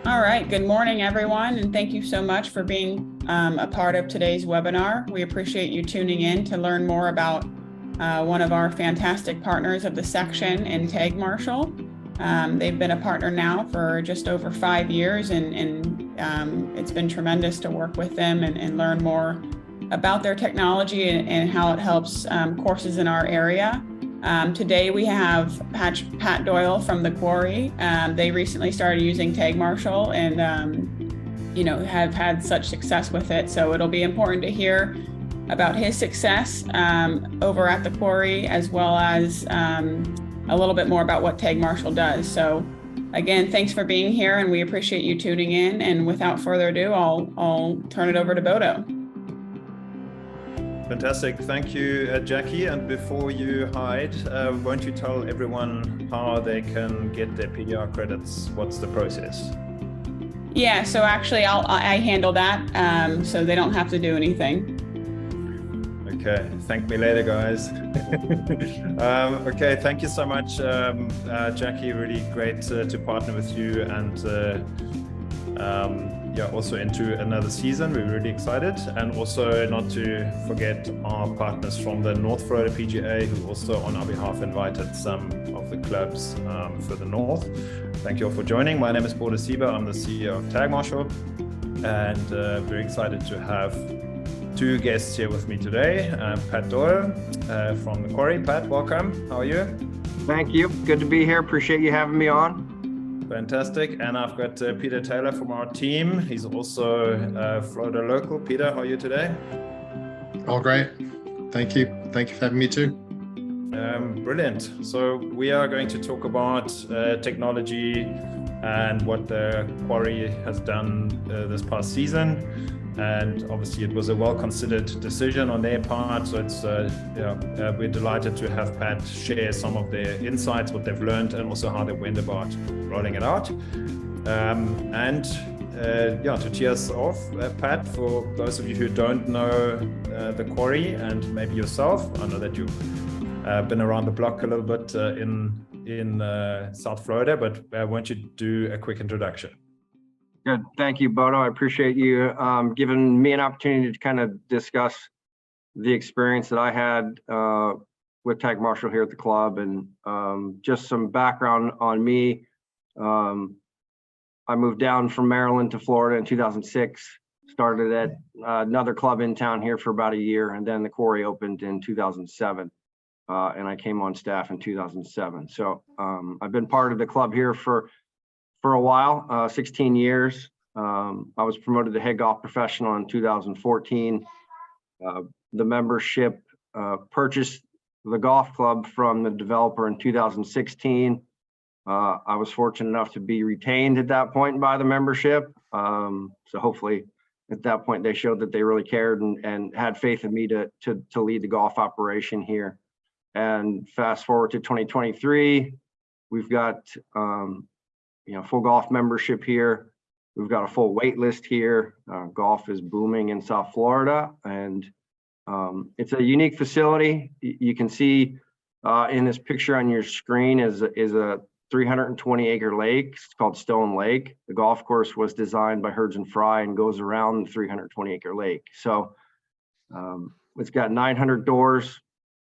All right, good morning, everyone, and thank you so much for being a part of today's webinar. We appreciate you tuning in to learn more about one of our fantastic partners of the section in Tag Marshall. They've been a partner now for just over 5 years, and it's been tremendous to work with them and learn more about their technology and how it helps courses in our area. Today we have Pat Doyle from the Quarry. They recently started using Tag Marshall and have had such success with it. So it'll be important to hear about his success over at the Quarry, as well as a little bit more about what Tag Marshall does. So again, thanks for being here, and we appreciate you tuning in. And without further ado, I'll turn it over to Bodo. Fantastic. Thank you, Jackie. And before you hide, won't you tell everyone how they can get their PDR credits? What's the process? Yeah, so actually I handle that, so they don't have to do anything. Okay, thank me later, guys. Okay, thank you so much, Jackie. Really great to partner with you, and yeah, also into another season. We're really excited, and also not to forget our partners from the North Florida PGA, who also on our behalf invited some of the clubs for the North. Thank you all for joining. My name is Bodo Sieber. I'm the CEO of Tag Marshall, and very excited to have two guests here with me today. Pat Doyle from the Quarry. Pat, welcome. How are you? Thank you. Good to be here. Appreciate you having me on. Fantastic. And I've got Peter Taylor from our team. He's also Florida local. Peter, how are you today? All great. Thank you. Thank you for having me too. Brilliant. So we are going to talk about technology and what the Quarry has done this past season. And obviously it was a well-considered decision on their part. So it's we're delighted to have Pat share some of their insights, what they've learned, and also how they went about rolling it out. Yeah, to tee us off, Pat, for those of you who don't know the Quarry and maybe yourself, I know that you've been around the block a little bit in South Florida, but why don't you do a quick introduction? Good. Thank you, Bodo. I appreciate you giving me an opportunity to kind of discuss the experience that I had with Tag Marshall here at the club, and just some background on me. I moved down from Maryland to Florida in 2006, started at another club in town here for about a year, and then the Quarry opened in 2007, and I came on staff in 2007. So I've been part of the club here for a while, 16 years. I was promoted to head golf professional in 2014. The membership purchased the golf club from the developer in 2016. I was fortunate enough to be retained at that point by the membership. So hopefully at that point they showed that they really cared and had faith in me to lead the golf operation here. And fast forward to 2023, we've got full golf membership here. We've got a full wait list here. Golf is booming in South Florida, and it's a unique facility. You can see in this picture on your screen is a 320-acre lake. It's called Stone Lake. The golf course was designed by Herds and Fry and goes around the 320-acre lake. So it's got 900 doors.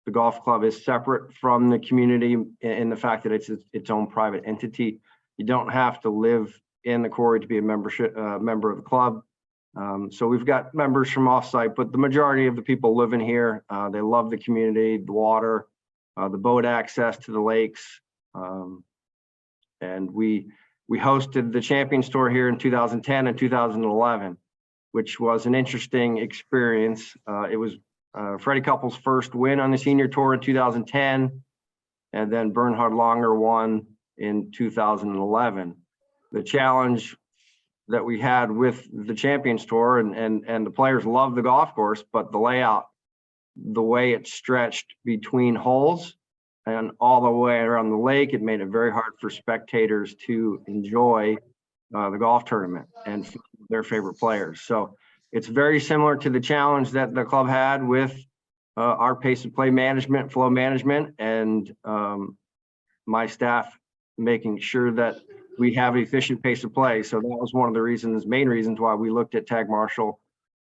The golf club is separate from the community in the fact that it's its own private entity. You don't have to live in the Quarry to be a member of the club. So we've got members from offsite, but the majority of the people living here, they love the community, the water, the boat access to the lakes. And we hosted the Champions Tour here in 2010 and 2011, which was an interesting experience. It was Freddie Couples' first win on the senior tour in 2010, and then Bernhard Langer won in 2011. The challenge that we had with the Champions Tour, and the players loved the golf course, but the layout, the way it stretched between holes and all the way around the lake, it made it very hard for spectators to enjoy the golf tournament and their favorite players. So it's very similar to the challenge that the club had with our pace of play management, flow management, and my staff making sure that we have efficient pace of play. So that was one of the main reasons why we looked at Tag Marshall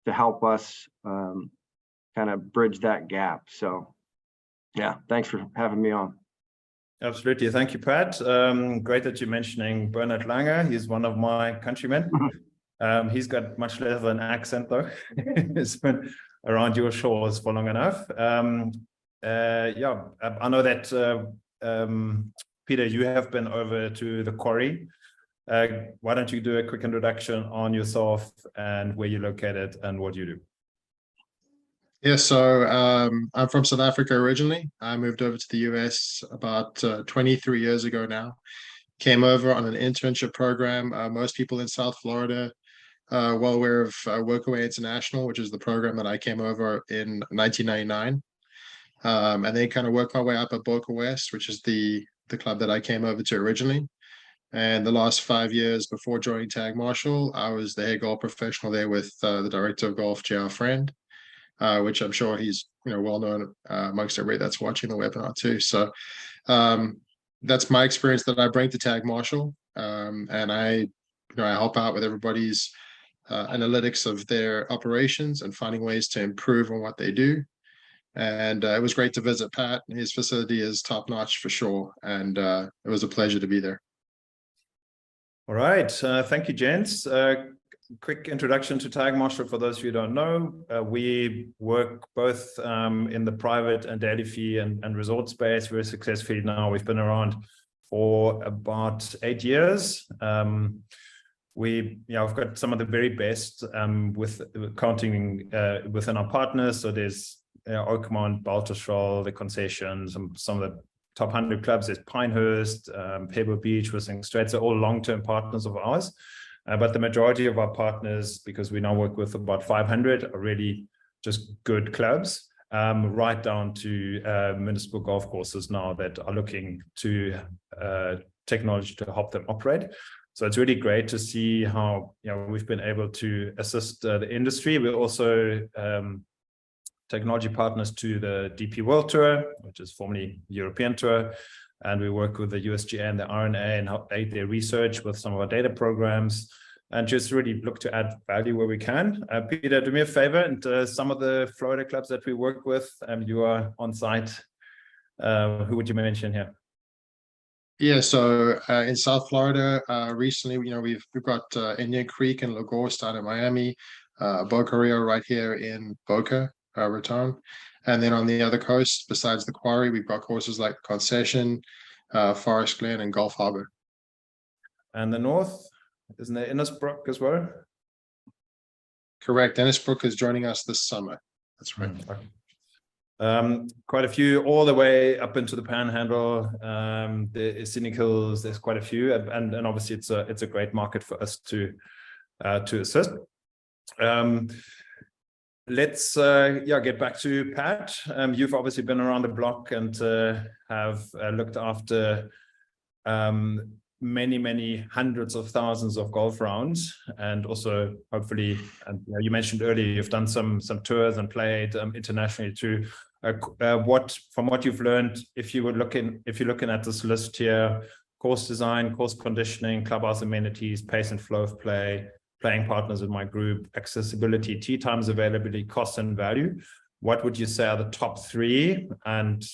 to help us kind of bridge that gap. So yeah, thanks for having me on. Absolutely. Thank you, Pat. Great that you're mentioning Bernard Lange. He's one of my countrymen. He's got much less of an accent, though. He's been around your shores for long enough. Yeah, I know that, Peter, you have been over to the Quarry. Why don't you do a quick introduction on yourself and where you're located and what you do? Yeah, so I'm from South Africa originally. I moved over to the US about 23 years ago now. Came over on an internship program. Most people in South Florida well aware of Workaway International, which is the program that I came over in 1999. And then kind of worked my way up at Boca West, which is the club that I came over to originally. And the last 5 years before joining Tag Marshall, I was the head golf professional there with the director of golf, JR Friend, which I'm sure he's well known amongst everybody that's watching the webinar too. So that's my experience that I bring to Tag Marshall, and I help out with everybody's analytics of their operations and finding ways to improve on what they do. And it was great to visit Pat. His facility is top notch for sure, and it was a pleasure to be there. All right, thank you, gents. Quick introduction to Tag Marshall for those of you who don't know. We work both in the private and daily fee and resort space very successfully now. We've been around for about 8 years. We've got some of the very best with counting within our partners. So there's Oakmont, Baltusrol, the concessions, some of the top 100 clubs. There's Pinehurst, Pebble Beach, Whistling Straits, are all long-term partners of ours. But the majority of our partners, because we now work with about 500, are really just good clubs, right down to municipal golf courses now that are looking to technology to help them operate. So it's really great to see how we've been able to assist the industry. We're also technology partners to the DP World Tour, which is formerly European Tour. And we work with the USGA and the RNA and help aid their research with some of our data programs and just really look to add value where we can. Peter, do me a favor, and some of the Florida clubs that we work with, you are on site. Who would you mention here? Yeah, so in South Florida, recently, we've got Indian Creek and Lagos down in Miami, Boca Rio right here in Boca Raton. And then on the other coast, besides the Quarry, we've got courses like Concession, Forest Glen, and Gulf Harbor. And the north, isn't there Innisbrook as well? Correct. Innisbrook is joining us this summer. That's right. Quite a few all the way up into the Panhandle, the Scenic Hills. There's quite a few, and obviously it's a great market for us to assist. Let's get back to Pat. You've obviously been around the block and have looked after many hundreds of thousands of golf rounds, and also hopefully, and you mentioned earlier, you've done some tours and played internationally too. From what you've learned, if you're looking at this list here: course design, course conditioning, clubhouse amenities, pace and flow of play, playing partners in my group, accessibility, tee times availability, cost and value, what would you say are the top 3 and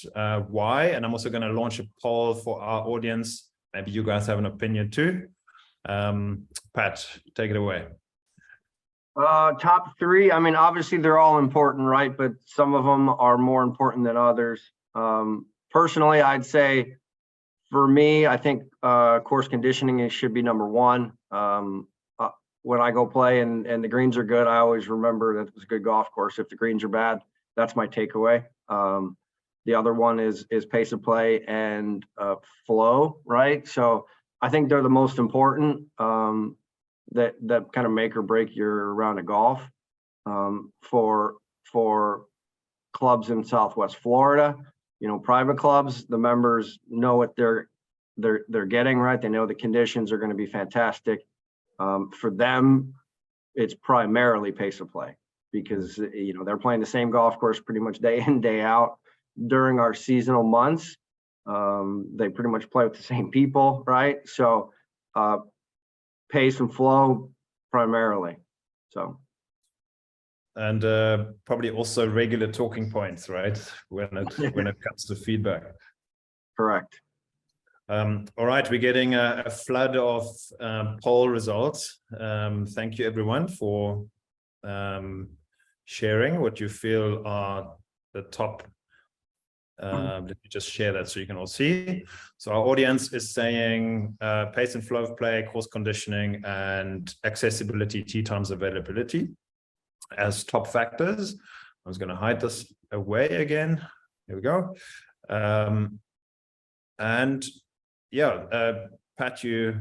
why? And I'm also going to launch a poll for our audience. Maybe you guys have an opinion too. Pat, take it away. Top 3, I mean, obviously they're all important, right? But some of them are more important than others. Personally, I'd say for me, I think course conditioning should be number 1. When I go play and the greens are good, I always remember that it's a good golf course. If the greens are bad, that's my takeaway. The other one is pace of play and flow, right? So I think they're the most important that kind of make or break your round of golf. For clubs in Southwest Florida, private clubs, the members know what they're getting, right? They know the conditions are going to be fantastic. For them, it's primarily pace of play because they're playing the same golf course pretty much day in, day out. During our seasonal months, they pretty much play with the same people, right? So pace and flow primarily. So. And probably also regular talking points, right? When it comes to feedback. Correct. All right, we're getting a flood of poll results. Thank you, everyone, for sharing what you feel are the top. Let me just share that so you can all see. So our audience is saying pace and flow of play, course conditioning, and accessibility, tee times availability as top factors. I was going to hide this away again. Here we go. And yeah, Pat, you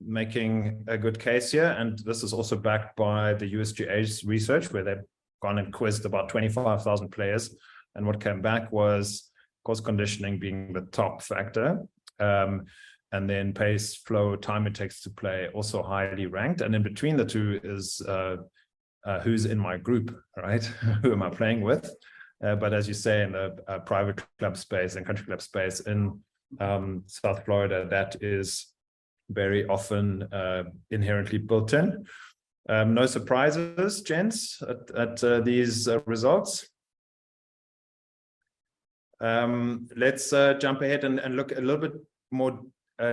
making a good case here. And this is also backed by the USGA's research, where they've gone and quizzed about 25,000 players. And what came back was course conditioning being the top factor. And then pace, flow, time it takes to play, also highly ranked. And in between the two is who's in my group, right? Who am I playing with? But as you say, in the private club space and country club space in South Florida, that is very often inherently built in. No surprises, gents, at these results. Let's jump ahead and look a little bit more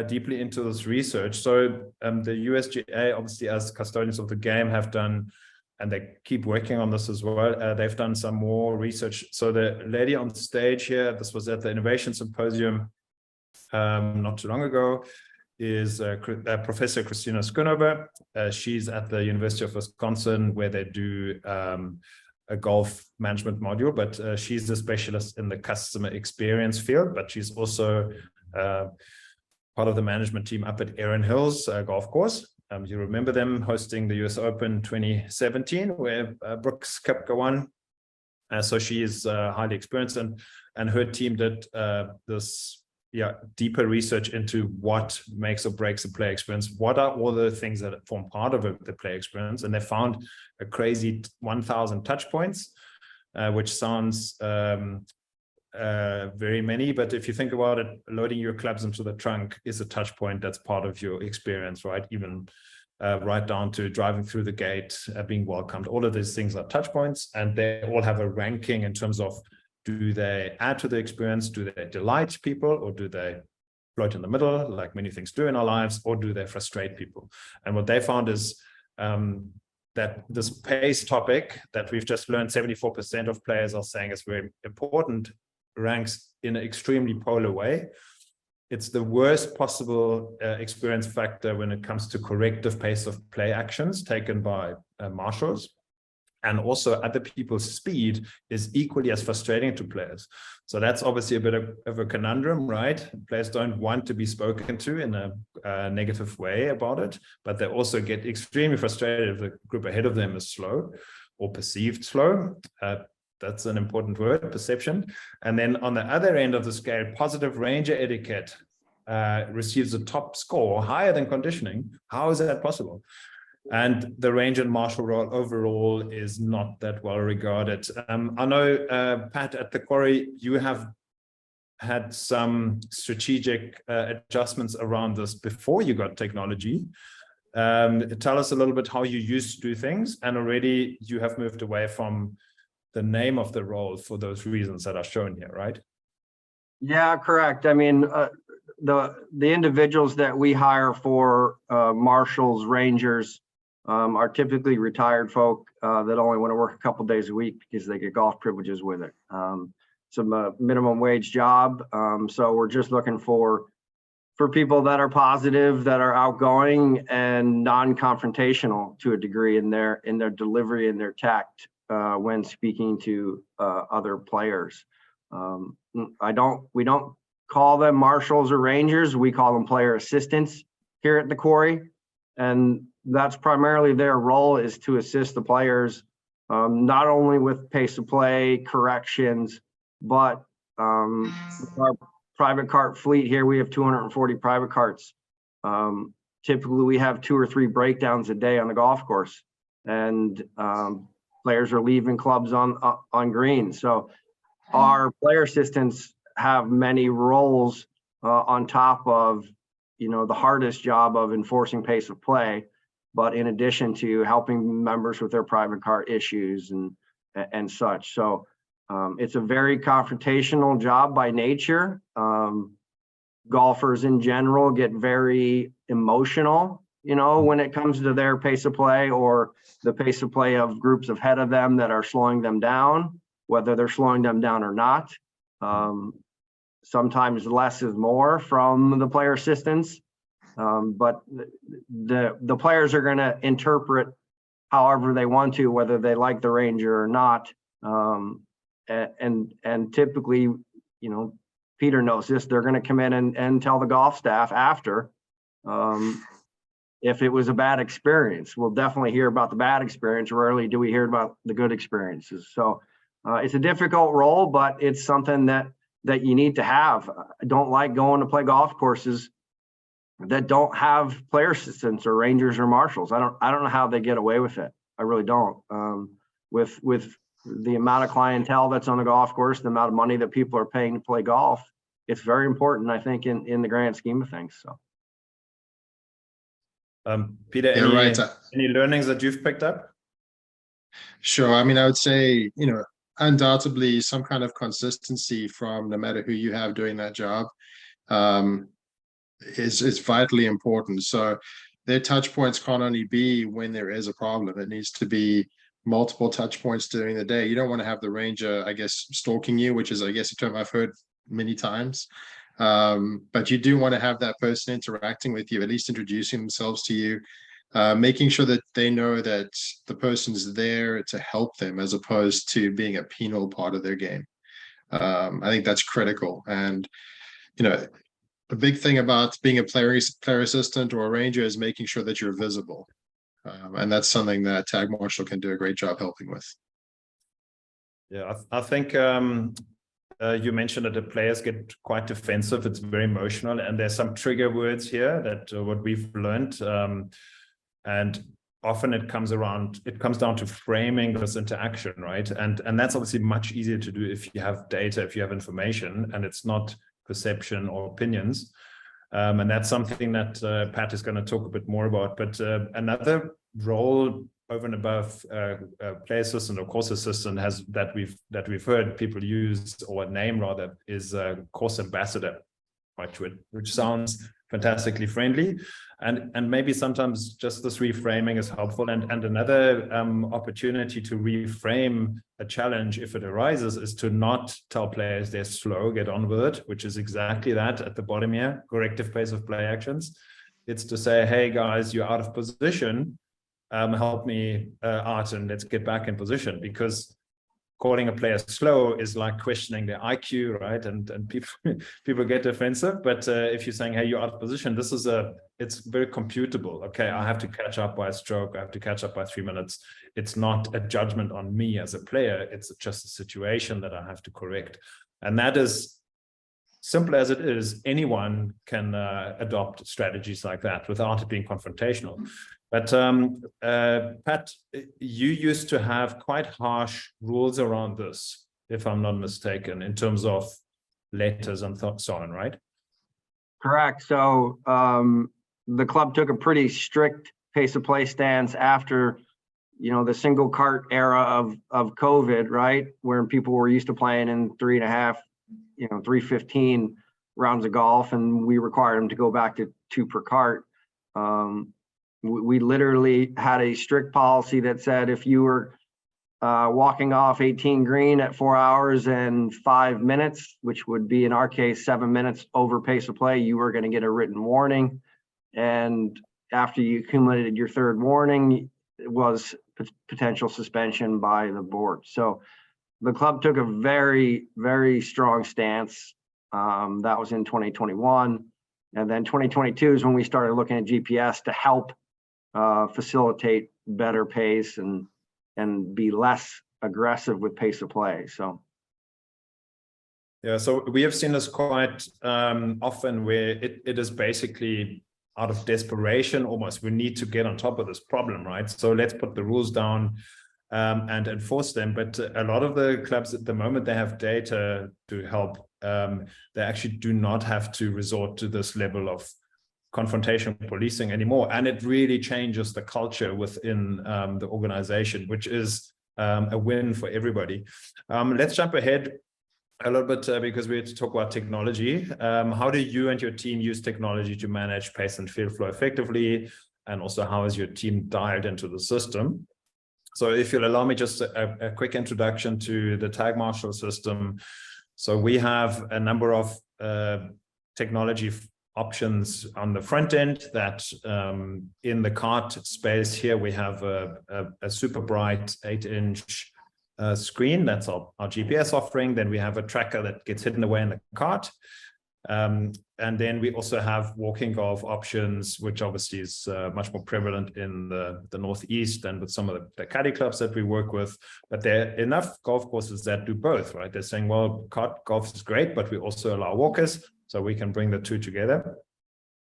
deeply into this research. So the USGA, obviously, as custodians of the game, have done, and they keep working on this as well. They've done some more research. So the lady on stage here, this was at the Innovation Symposium not too long ago, is Professor Christina Schoonover. She's at the University of Wisconsin, where they do a golf management module, but she's a specialist in the customer experience field, but she's also part of the management team up at Erin Hills golf course. You remember them hosting the US Open 2017, where Brooks Koepka won. So she is highly experienced, and her team did this deeper research into what makes or breaks a player experience. What are all the things that form part of the player experience? And they found a crazy 1,000 touch points, which sounds very many, but if you think about it, loading your clubs into the trunk is a touch point that's part of your experience, right? Even right down to driving through the gate, being welcomed. All of these things are touch points, and they all have a ranking in terms of, do they add to the experience? Do they delight people, or do they float in the middle, like many things do in our lives, or do they frustrate people? And what they found is that this pace topic that we've just learned 74% of players are saying is very important, ranks in an extremely polar way. It's the worst possible experience factor when it comes to corrective pace of play actions taken by marshals. And also other people's speed is equally as frustrating to players. So that's obviously a bit of a conundrum, right? Players don't want to be spoken to in a negative way about it, but they also get extremely frustrated if the group ahead of them is slow or perceived slow. That's an important word, perception. And then on the other end of the scale, positive ranger etiquette receives a top score, higher than conditioning. How is that possible? And the ranger and marshal role overall is not that well regarded. I know, Pat, at the Quarry, you have had some strategic adjustments around this before you got technology. Tell us a little bit how you used to do things, and already you have moved away from the name of the role for those reasons that are shown here, right? Yeah, correct. I mean, the individuals that we hire for marshals, rangers, are typically retired folk that only want to work a couple days a week because they get golf privileges with it. It's a minimum wage job, so we're just looking for people that are positive, that are outgoing and non-confrontational to a degree in their delivery and their tact when speaking to other players. We don't call them marshals or rangers. We call them player assistants here at the Quarry, and that's primarily their role, is to assist the players not only with pace of play corrections, but our private cart fleet here, we have 240 private carts. Typically we have 2 or 3 breakdowns a day on the golf course, and players are leaving clubs on green. So our player assistants have many roles on top of the hardest job of enforcing pace of play, but in addition to helping members with their private car issues and such. So it's a very confrontational job by nature. Golfers in general get very emotional, when it comes to their pace of play or the pace of play of groups ahead of them that are slowing them down, whether they're slowing them down or not. Sometimes less is more from the player assistants, but the players are going to interpret however they want to, whether they like the ranger or not. And typically, Peter knows this, they're going to come in and tell the golf staff after if it was a bad experience. We'll definitely hear about the bad experience. Rarely do we hear about the good experiences. So it's a difficult role, but it's something that you need to have. I don't like going to play golf courses that don't have player assistants or rangers or marshals. I don't know how they get away with it. I really don't. With the amount of clientele that's on the golf course, the amount of money that people are paying to play golf, it's very important, I think, in the grand scheme of things. So, Peter, any learnings that you've picked up? Sure. I mean, I would say, undoubtedly some kind of consistency from no matter who you have doing that job is vitally important. So their touch points can't only be when there is a problem. It needs to be multiple touch points during the day. You don't want to have the ranger, I guess, stalking you, which is, I guess, a term I've heard many times. But you do want to have that person interacting with you, at least introducing themselves to you, making sure that they know that the person's there to help them as opposed to being a penal part of their game. I think that's critical. And, the big thing about being a player assistant or a ranger is making sure that you're visible. And that's something that Tag Marshal can do a great job helping with. Yeah, I think you mentioned that the players get quite defensive. It's very emotional, and there's some trigger words here that what we've learned. And often it comes down to framing this interaction, right? And that's obviously much easier to do if you have data, if you have information, and it's not perception or opinions. And that's something that Pat is going to talk a bit more about. But another role over and above play assistant or course assistant that we've heard people use, or name rather, is course ambassador, which sounds fantastically friendly, and maybe sometimes just this reframing is helpful. And another opportunity to reframe a challenge if it arises is to not tell players they're slow, get on with it, which is exactly that at the bottom here, corrective pace of play actions. It's to say, hey guys, you're out of position, help me out and let's get back in position, because calling a player slow is like questioning their IQ, right? And people get defensive. But if you're saying, hey, you're out of position, it's very computable. Okay, I have to catch up by a stroke. I have to catch up by 3 minutes. It's not a judgment on me as a player. It's just a situation that I have to correct. And that is simple as it is. Anyone can adopt strategies like that without it being confrontational. But Pat, you used to have quite harsh rules around this, if I'm not mistaken, in terms of letters and so on, right? Correct. So the club took a pretty strict pace of play stance after, the single cart era of COVID, right? Where people were used to playing in 3.5, 3:15 rounds of golf, and we required them to go back to 2 per cart. We literally had a strict policy that said if you were walking off 18 green at 4 hours and 5 minutes, which would be in our case 7 minutes over pace of play, you were going to get a written warning. And after you accumulated your 3rd warning, it was potential suspension by the board. So the club took a very, very strong stance. That was in 2021. And then 2022 is when we started looking at GPS to help facilitate better pace and be less aggressive with pace of play. So yeah, so we have seen this quite often where it is basically out of desperation almost. We need to get on top of this problem, right? So let's put the rules down and enforce them. But a lot of the clubs at the moment, they have data to help. They actually do not have to resort to this level of confrontation policing anymore. And it really changes the culture within the organization, which is a win for everybody. Let's jump ahead a little bit because we have to talk about technology. How do you and your team use technology to manage pace and field flow effectively? And also, how is your team dialed into the system? So if you'll allow me just a quick introduction to the Tag Marshal system. So we have a number of technology options on the front end that in the cart space here, we have a super bright 8-inch screen. That's our GPS offering. Then we have a tracker that gets hidden away in the cart. And then we also have walking golf options, which obviously is much more prevalent in the Northeast and with some of the caddy clubs that we work with. But there are enough golf courses that do both, right? They're saying, well, cart golf is great, but we also allow walkers, so we can bring the two together.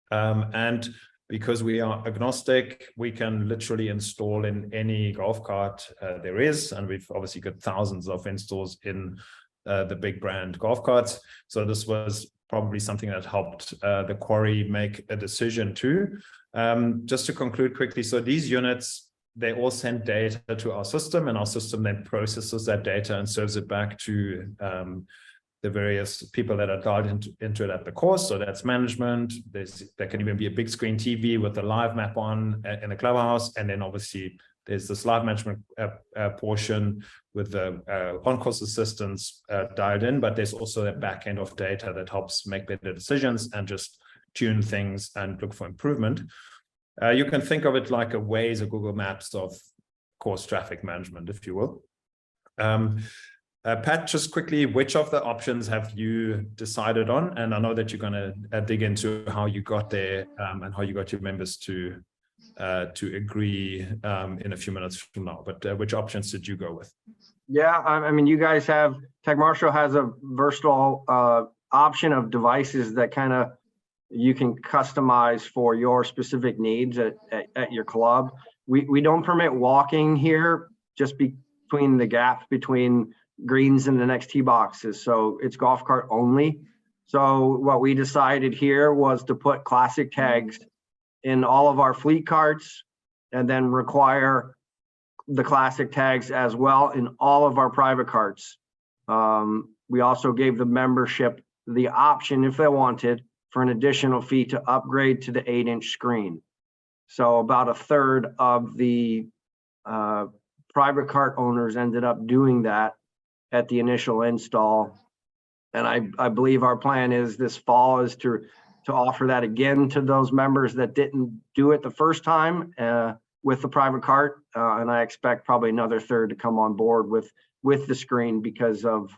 And because we are agnostic, we can literally install in any golf cart there is. And we've obviously got thousands of installs in the big brand golf carts. So this was probably something that helped the Quarry make a decision too. Just to conclude quickly, so these units, they all send data to our system, and our system then processes that data and serves it back to the various people that are dialed into it at the course. So that's management. There can even be a big screen TV with a live map on in the clubhouse. And then obviously there's this live management portion with the on-course assistants dialed in, but there's also a back end of data that helps make better decisions and just tune things and look for improvement. You can think of it like a Waze or Google Maps of course traffic management, if you will. Pat, just quickly, which of the options have you decided on? And I know that you're going to dig into how you got there and how you got your members to agree in a few minutes from now. But which options did you go with? Yeah, I mean, you guys have, Tag Marshal has a versatile option of devices that kind of you can customize for your specific needs at your club. We don't permit walking here, just between the gaps between greens and the next tee boxes. So it's golf cart only. So what we decided here was to put classic tags in all of our fleet carts and then require the classic tags as well in all of our private carts. We also gave the membership the option, if they wanted, for an additional fee to upgrade to the 8-inch screen. So about a third of the private cart owners ended up doing that at the initial install. And I believe our plan is this fall is to offer that again to those members that didn't do it the first time with the private cart. And I expect probably another third to come on board with the screen because of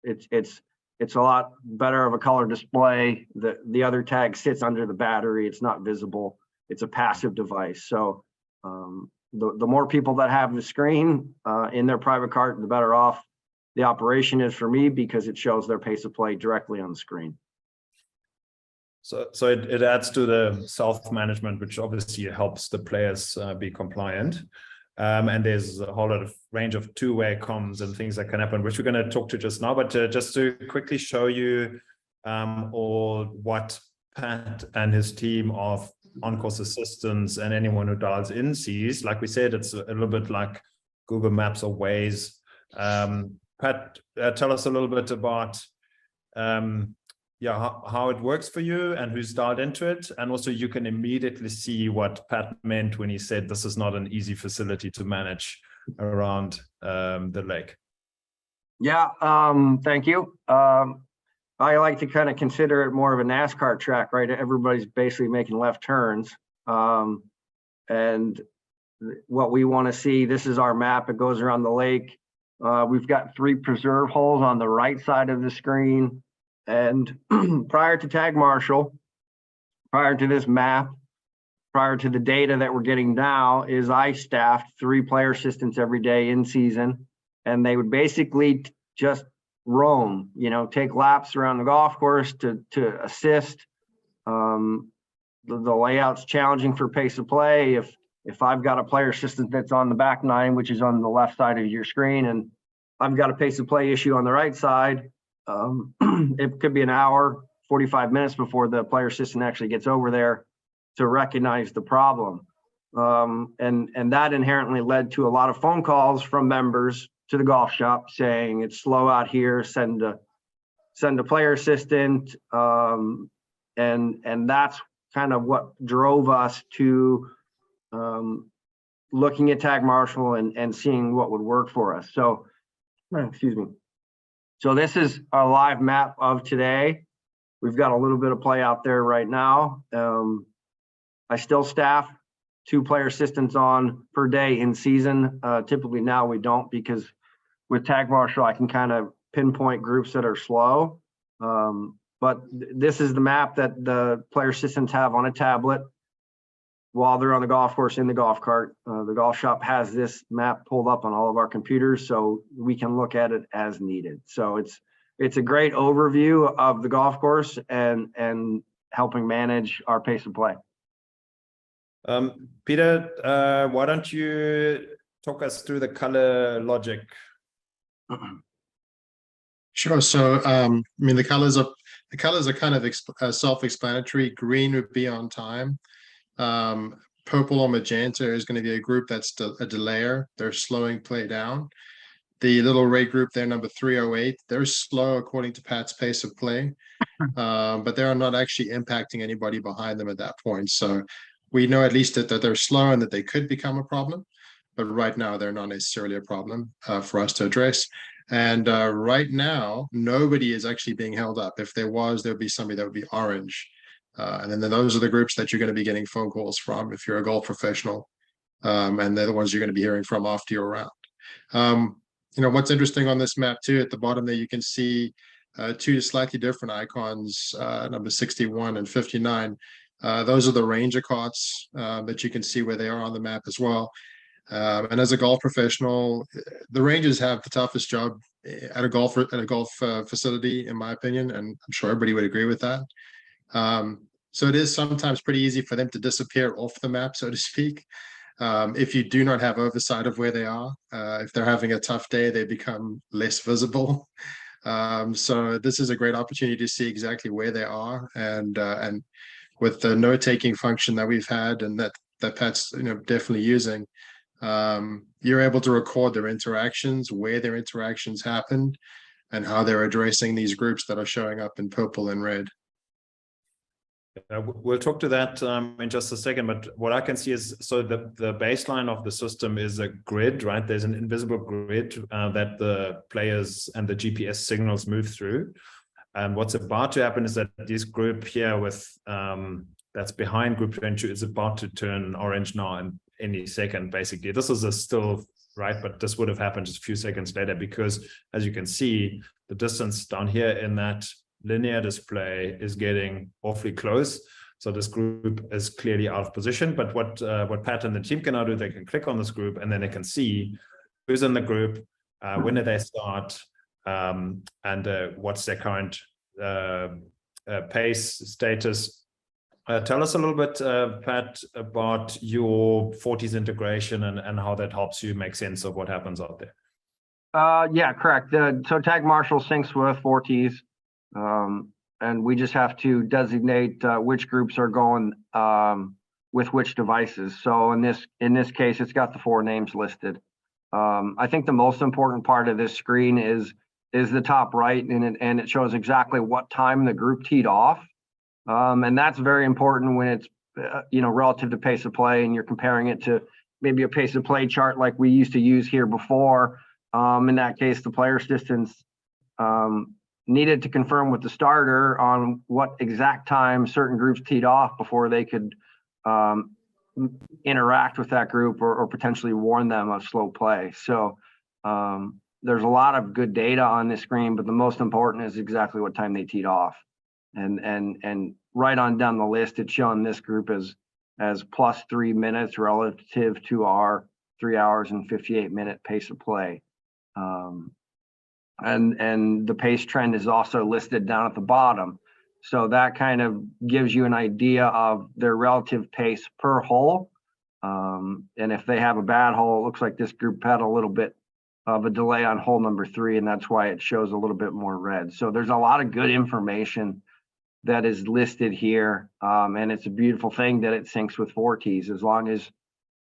it's a lot better of a color display. The other tag sits under the battery. It's not visible. It's a passive device. So the more people that have the screen in their private cart, the better off the operation is for me because it shows their pace of play directly on the screen. So it adds to the self-management, which obviously helps the players be compliant. And there's a whole lot of range of two-way comms and things that can happen, which we're going to talk to just now. But just to quickly show you all what Pat and his team of on-course assistants and anyone who dials in sees. Like we said, it's a little bit like Google Maps or Waze. Pat, tell us a little bit about how it works for you and who's dialed into it. And also you can immediately see what Pat meant when he said this is not an easy facility to manage around the lake. Yeah, thank you. I like to kind of consider it more of a NASCAR track, right? Everybody's basically making left turns. And what we want to see, this is our map. It goes around the lake. We've got 3 preserve holes on the right side of the screen. And prior to Tag Marshal, prior to this map, prior to the data that we're getting now, is I staffed 3 player assistants every day in season. And they would basically just roam, take laps around the golf course to assist. The layout's challenging for pace of play. If I've got a player assistant that's on the back 9, which is on the left side of your screen, and I've got a pace of play issue on the right side, it could be an hour, 45 minutes before the player assistant actually gets over there to recognize the problem. And that inherently led to a lot of phone calls from members to the golf shop saying it's slow out here, send a player assistant. And that's kind of what drove us to looking at Tag Marshall and seeing what would work for us. So, excuse me. So this is a live map of today. We've got a little bit of play out there right now. I still staff 2 player assistants on per day in season. Typically now we don't, because with Tag Marshall, I can kind of pinpoint groups that are slow. But this is the map that the player assistants have on a tablet while they're on the golf course in the golf cart. The golf shop has this map pulled up on all of our computers, so we can look at it as needed. So it's a great overview of the golf course and helping manage our pace of play. Peter, why don't you talk us through the color logic? Sure. So, I mean, the colors are kind of self-explanatory. Green would be on time. Purple or magenta is going to be a group that's a delayer. They're slowing play down. The little red group there, number 308, they're slow according to Pat's pace of play, but they're not actually impacting anybody behind them at that point. So we know at least that they're slow and that they could become a problem, but right now they're not necessarily a problem for us to address. And right now, nobody is actually being held up. If there was, there'd be somebody that would be orange. And then those are the groups that you're going to be getting phone calls from if you're a golf professional. And they're the ones you're going to be hearing from after you're around. You know, what's interesting on this map too, at the bottom there, you can see 2 slightly different icons, number 61 and 59. Those are the Ranger carts that you can see where they are on the map as well. And as a golf professional, the Rangers have the toughest job at a golf facility, in my opinion, and I'm sure everybody would agree with that. So it is sometimes pretty easy for them to disappear off the map, so to speak. If you do not have oversight of where they are, if they're having a tough day, they become less visible. So this is a great opportunity to see exactly where they are, and with the note-taking function that we've had and that Pat's definitely using, you're able to record their interactions, where their interactions happened, and how they're addressing these groups that are showing up in purple and red. We'll talk to that in just a second, but what I can see is, so the baseline of the system is a grid, right? There's an invisible grid that the players and the GPS signals move through. And what's about to happen is that this group here with that's behind group 22 is about to turn orange now in any second, basically. This is a still, right? But this would have happened just a few seconds later, because as you can see, the distance down here in that linear display is getting awfully close. So this group is clearly out of position. But what Pat and the team can now do, they can click on this group and then they can see who's in the group, when did they start, and what's their current pace status. Tell us a little bit, Pat, about your 40s integration and how that helps you make sense of what happens out there. Yeah, correct. So Tag Marshall syncs with 40s. And we just have to designate which groups are going with which devices. So in this case, it's got the 4 names listed. I think the most important part of this screen is the top right, and it shows exactly what time the group teed off. And that's very important when it's relative to pace of play, and you're comparing it to maybe a pace of play chart like we used to use here before. In that case, the player assistants needed to confirm with the starter on what exact time certain groups teed off before they could interact with that group or potentially warn them of slow play. So there's a lot of good data on this screen, but the most important is exactly what time they teed off. And right on down the list, it's showing this group as plus 3 minutes relative to our 3 hours and 58-minute pace of play. And the pace trend is also listed down at the bottom. So that kind of gives you an idea of their relative pace per hole. And if they have a bad hole, it looks like this group had a little bit of a delay on hole number 3, and that's why it shows a little bit more red. So there's a lot of good information that is listed here. And it's a beautiful thing that it syncs with 4Ts. As long as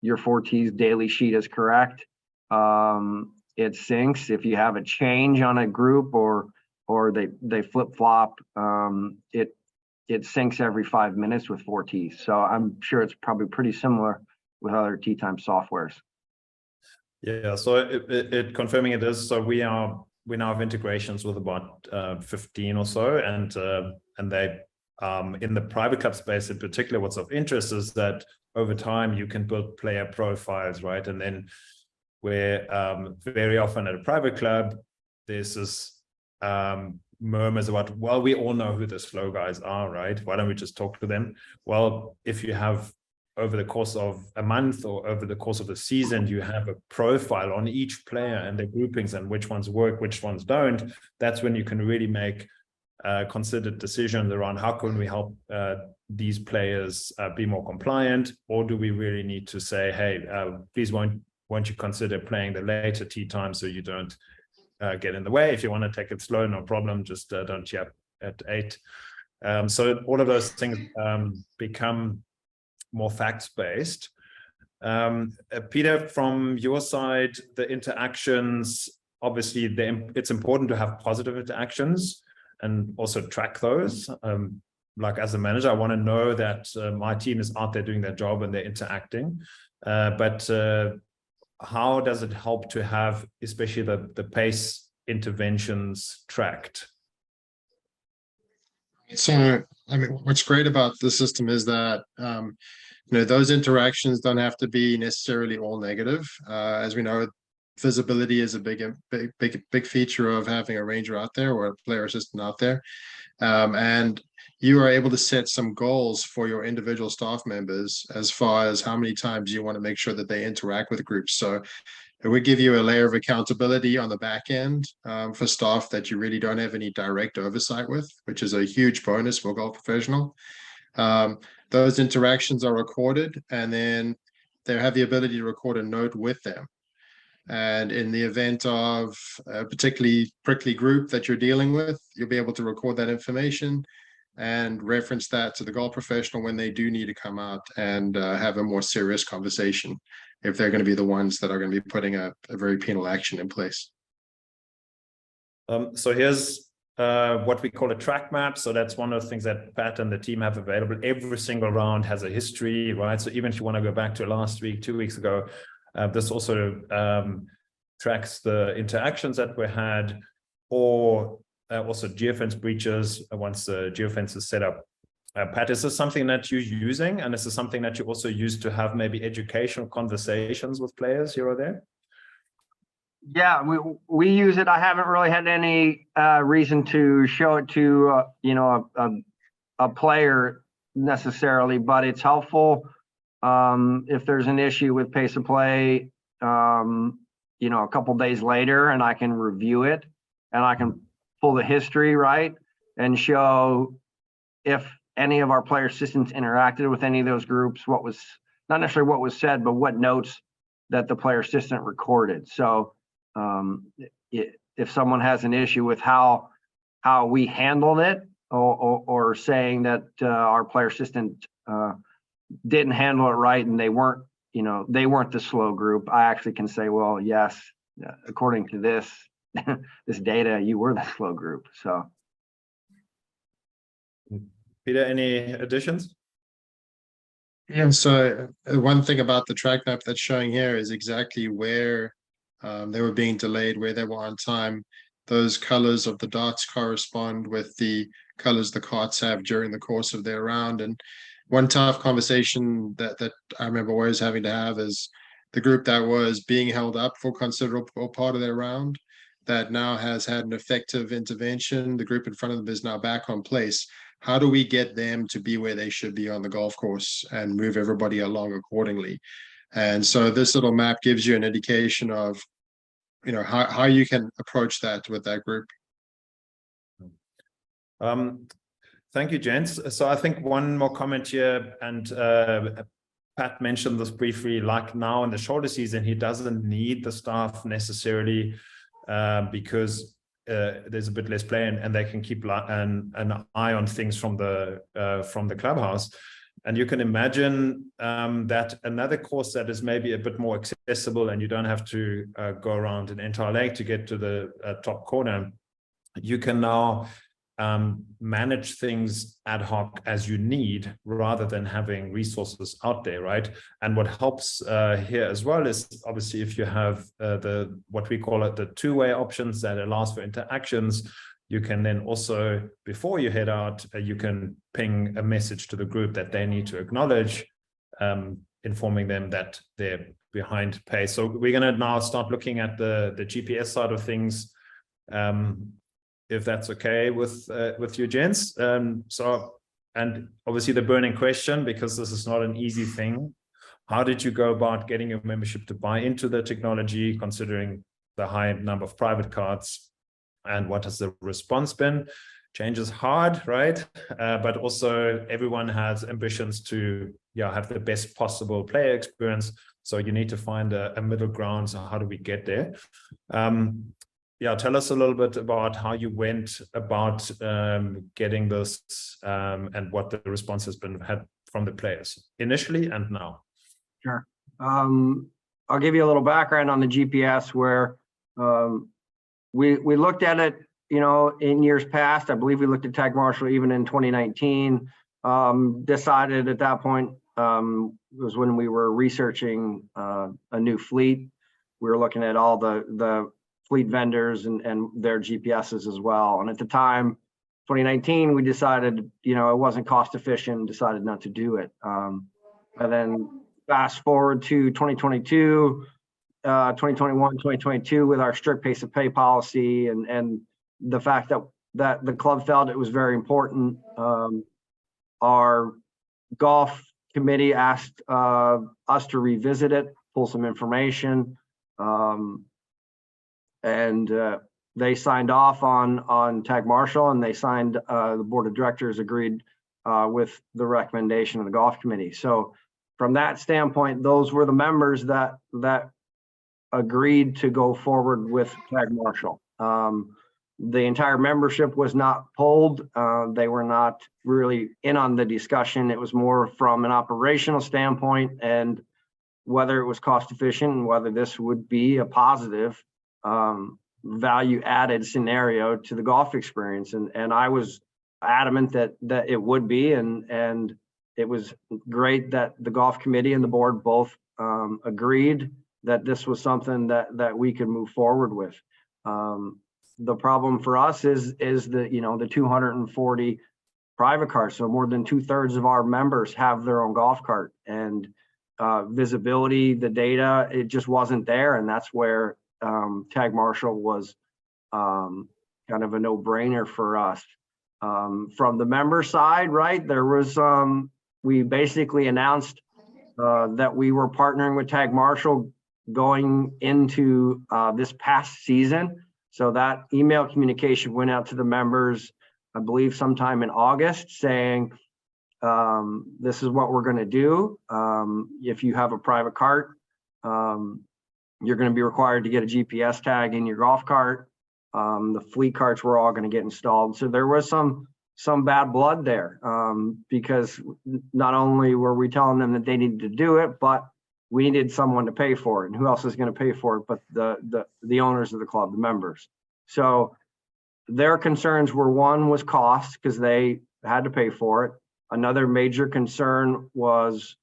your 4Ts daily sheet is correct, it syncs. If you have a change on a group or they flip-flop, it syncs every 5 minutes with 4Ts. So I'm sure it's probably pretty similar with other tee time softwares. Yeah, so it confirming it is. So we now have integrations with about 15 or so, and they in the private club space in particular, what's of interest is that over time you can build player profiles, right? And then where very often at a private club there's this murmurs about, well, we all know who the slow guys are, right? Why don't we just talk to them? Well, if you have over the course of a month or over the course of the season, you have a profile on each player and their groupings and which ones work, which ones don't. That's when you can really make considered decisions around how can we help these players be more compliant, or do we really need to say, hey, please won't you consider playing the later tee time so you don't get in the way. If you want to take it slow, no problem, just don't tee up at 8. So all of those things become more facts-based. Peter, from your side, the interactions, obviously it's important to have positive interactions and also track those. Like as a manager, I want to know that my team is out there doing their job and they're interacting. But how does it help to have, especially the pace interventions tracked? So, I mean, what's great about the system is that, those interactions don't have to be necessarily all negative. As we know, visibility is a big feature of having a ranger out there or a player assistant out there. And you are able to set some goals for your individual staff members as far as how many times you want to make sure that they interact with groups. So it would give you a layer of accountability on the back end for staff that you really don't have any direct oversight with, which is a huge bonus for a golf professional. Those interactions are recorded, and then they have the ability to record a note with them. And in the event of a particularly prickly group that you're dealing with, you'll be able to record that information and reference that to the golf professional when they do need to come out and have a more serious conversation, if they're going to be the ones that are going to be putting a very penal action in place. So here's what we call a track map. So that's one of the things that Pat and the team have available. Every single round has a history, right? So even if you want to go back to last week, 2 weeks ago, this also tracks the interactions that we had, or also geofence breaches once the geofence is set up. Pat, is this something that you're using? And is this something that you also use to have maybe educational conversations with players here or there? Yeah, we use it. I haven't really had any reason to show it to a player necessarily, but it's helpful if there's an issue with pace of play, a couple days later, and I can review it and I can pull the history, right, and show if any of our player assistants interacted with any of those groups, what was not necessarily what was said, but what notes that the player assistant recorded. So if someone has an issue with how we handled it, or saying that our player assistant didn't handle it right and they weren't the slow group, I actually can say, well, yes, according to this this data, you were the slow group. So Peter, any additions? Yeah, so one thing about the track map that's showing here is exactly where they were being delayed, where they were on time. Those colors of the dots correspond with the colors the carts have during the course of their round. And one tough conversation that I remember always having to have is the group that was being held up for considerable part of their round, that now has had an effective intervention. The group in front of them is now back on place. How do we get them to be where they should be on the golf course and move everybody along accordingly? And so this little map gives you an indication of, how you can approach that with that group. Thank you, gents. So I think one more comment here, and Pat mentioned this briefly, like now in the shoulder season, he doesn't need the staff necessarily because there's a bit less play, and they can keep an eye on things from the clubhouse. And you can imagine that another course that is maybe a bit more accessible, and you don't have to go around an entire lake to get to the top corner, you can now manage things ad hoc as you need, rather than having resources out there, right? And what helps here as well is obviously if you have what we call it the two-way options that allows for interactions, you can then also, before you head out, you can ping a message to the group that they need to acknowledge, informing them that they're behind pace. So we're going to now start looking at the GPS side of things, if that's okay with you, gents. And obviously the burning question, because this is not an easy thing, how did you go about getting your membership to buy into the technology, considering the high number of private cards? And what has the response been? Change is hard, right? But also everyone has ambitions to have the best possible player experience. So you need to find a middle ground. So how do we get there? Tell us a little bit about how you went about getting this and what the response has been had from the players initially and now. Sure. I'll give you a little background on the GPS, where we looked at it, in years past. I believe we looked at Tag Marshall even in 2019. Decided at that point, was when we were researching a new fleet. We were looking at all the fleet vendors and their GPSs as well. And at the time, 2019, we decided, it wasn't cost efficient, decided not to do it. And then fast forward to 2022, 2021, 2022, with our strict pace of pay policy and the fact that the club felt it was very important. Our golf committee asked us to revisit it, pull some information, and they signed off on Tag Marshall, and they signed, the board of directors agreed with the recommendation of the golf committee. So from that standpoint, those were the members that agreed to go forward with Tag Marshall. The entire membership was not polled. They were not really in on the discussion. It was more from an operational standpoint and whether it was cost efficient and whether this would be a positive value added scenario to the golf experience. And I was adamant that it would be, and it was great that the golf committee and the board both agreed that this was something that we could move forward with. The problem for us is the 240 private carts. So more than 2/3 of our members have their own golf cart, and visibility, the data, it just wasn't there. And that's where Tag Marshall was kind of a no-brainer for us. From the member side, right, there was we basically announced that we were partnering with Tag Marshall going into this past season. So that email communication went out to the members, I believe sometime in August, saying, this is what we're going to do. If you have a private cart, you're going to be required to get a GPS tag in your golf cart. The fleet carts were all going to get installed. So there was some bad blood there, because not only were we telling them that they needed to do it, but we needed someone to pay for it. And who else is going to pay for it but the owners of the club, the members. So their concerns were, one was cost, because they had to pay for it. Another major concern was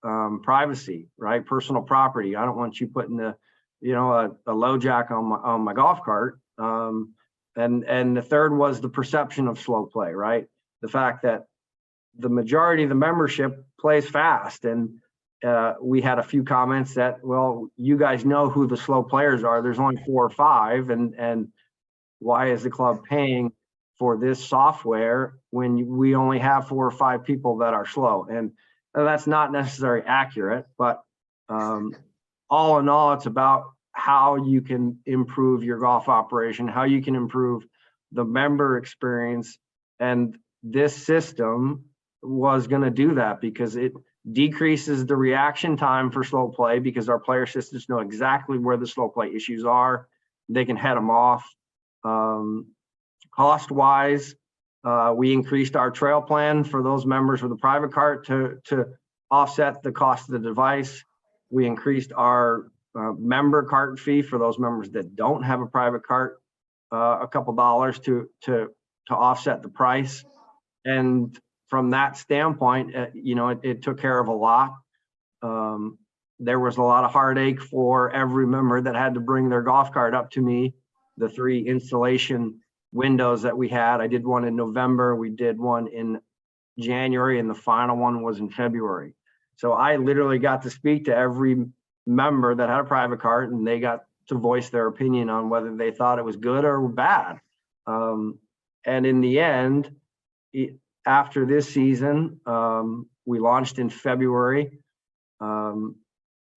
privacy, right? Personal property. I don't want you putting a low jack on my golf cart. And the third was the perception of slow play, right? The fact that the majority of the membership plays fast. And we had a few comments that, well, you guys know who the slow players are. There's only 4 or 5. And why is the club paying for this software when we only have 4 or 5 people that are slow? And that's not necessarily accurate, but all in all, it's about how you can improve your golf operation, how you can improve the member experience. And this system was going to do that, because it decreases the reaction time for slow play, because our player systems know exactly where the slow play issues are. They can head them off. Cost wise, we increased our trail plan for those members with a private cart to offset the cost of the device. We increased our member cart fee for those members that don't have a private cart, a couple dollars to offset the price. And from that standpoint, it took care of a lot. There was a lot of heartache for every member that had to bring their golf cart up to me. The 3 installation windows that we had, I did one in November, we did one in January, and the final one was in February. So I literally got to speak to every member that had a private cart, and they got to voice their opinion on whether they thought it was good or bad. And in the end, after this season, we launched in February,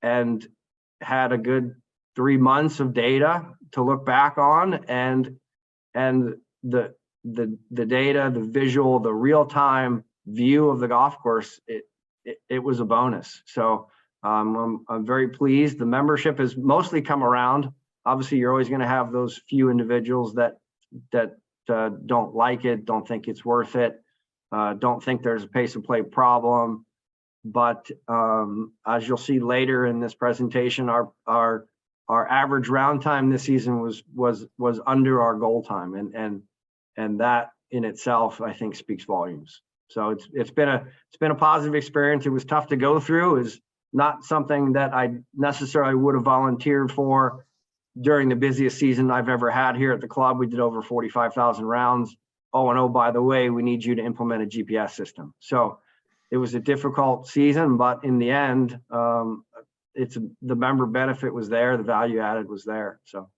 and had a good 3 months of data to look back on, and the data, the visual, the real-time view of the golf course, it was a bonus. So I'm very pleased. The membership has mostly come around. Obviously, you're always going to have those few individuals that don't like it, don't think it's worth it, don't think there's a pace of play problem. But as you'll see later in this presentation, our average round time this season was under our goal time, and that in itself, I think, speaks volumes. So it's been a positive experience. It was tough to go through. It was not something that I necessarily would have volunteered for during the busiest season I've ever had here at the club. We did over 45,000 rounds. Oh, by the way, we need you to implement a GPS system. So it was a difficult season, but in the end, the member benefit was there, the value added was there. So.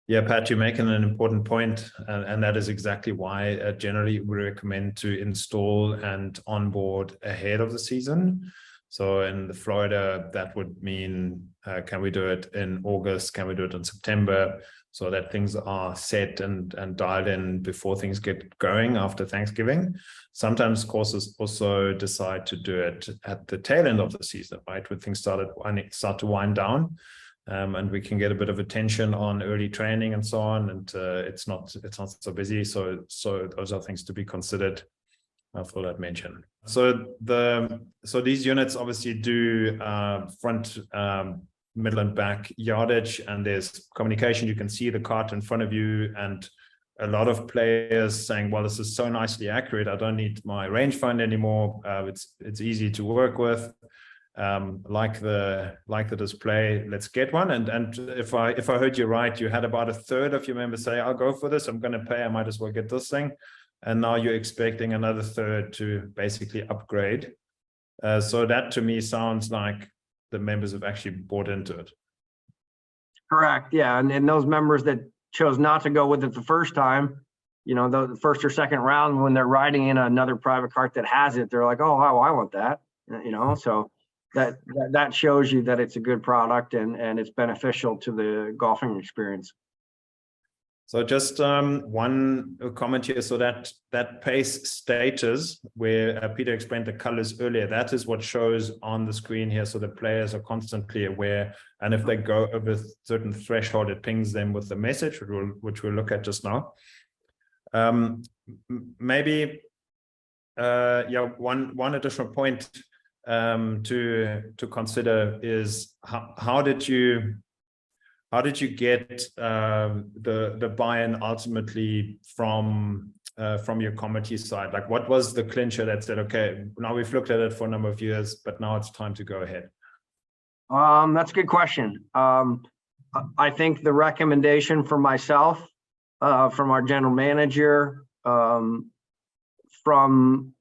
Yeah, Pat, you're making an important point, and that is exactly why generally we recommend to install and onboard ahead of the season. So in Florida, that would mean, can we do it in August? Can we do it in September? So that things are set and dialed in before things get going after Thanksgiving. Sometimes courses also decide to do it at the tail end of the season, right? When things start to wind down. And we can get a bit of attention on early training and so on, and it's not so busy. So those are things to be considered for that mention. So these units obviously do front, middle, and back yardage, and there's communication. You can see the cart in front of you, and a lot of players saying, "Well, this is so nicely accurate. I don't need my rangefinder anymore. It's easy to work with." Like the display, let's get one. And if I heard you right, you had about a third of your members say, "I'll go for this. I'm going to pay. I might as well get this thing." And now you're expecting another third to basically upgrade. So that to me sounds like the members have actually bought into it. Correct. Yeah, and those members that chose not to go with it the first time, the first or second round, when they're riding in another private cart that has it, they're like, "Oh, wow, I want that." So. That shows you that it's a good product and it's beneficial to the golfing experience. So just one comment here. So that pace status where Peter explained the colors earlier, that is what shows on the screen here. So the players are constantly aware, and if they go over a certain threshold, it pings them with the message, which we'll look at just now. Maybe one additional point to consider is how did you get the buy-in ultimately from your committee side? Like, what was the clincher that said, okay, now we've looked at it for a number of years, but now it's time to go ahead? That's a good question. I think the recommendation from myself, from our general manager, from